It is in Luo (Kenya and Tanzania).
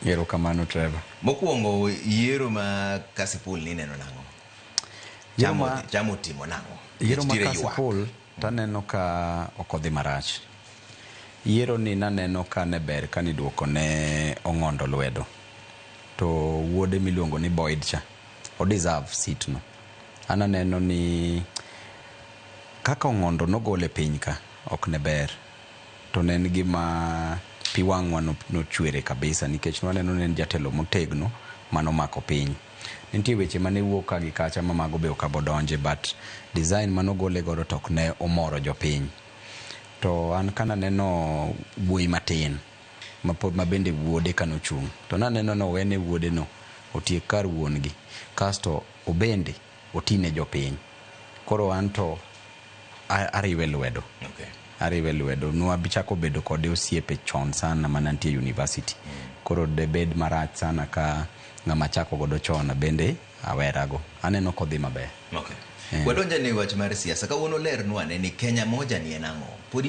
Erokamano Trevor. Mokwongo yiero ma Kasipul ni neno nang'o? Chamo timo nang'o? Yiero ma Kasipul taneno ka okodhi marach. Yiero ni naneno ka ne ber ka niduoko ne Ong'ondo lwedo. To wuode miluongo ni Boyd cha o deserve seat no. Ananeno ni kaka Ong'ondo nogole piny ka ok ne ber. To ne en gima pi wang'wa nochwere kabisa nikech waneno ne en jatelo motegno manomako piny. Nitie weche mane wuok ka gi kacha ma mago be ok abodonje, but design manogole godo to ok ne omoro jopiny. To an kana neno wuoyi matin ma bende wuode kanochung'. To naneno no wene wuode no otiek kar wuon gi. Kasto obende otine jopiny. Koro an to ariwe lwedo. Okay. Ariwe lwedo. Nwabichako bedo kode osiepe chon sana manantie university. Koro debed marach sana ka ng'ama chako godo chon bende awerago. Aneno kodhi maber. Okay. Wadonja ni wach mar siasa. Kawuono ler nwane ni Kenya moja ni enang'o?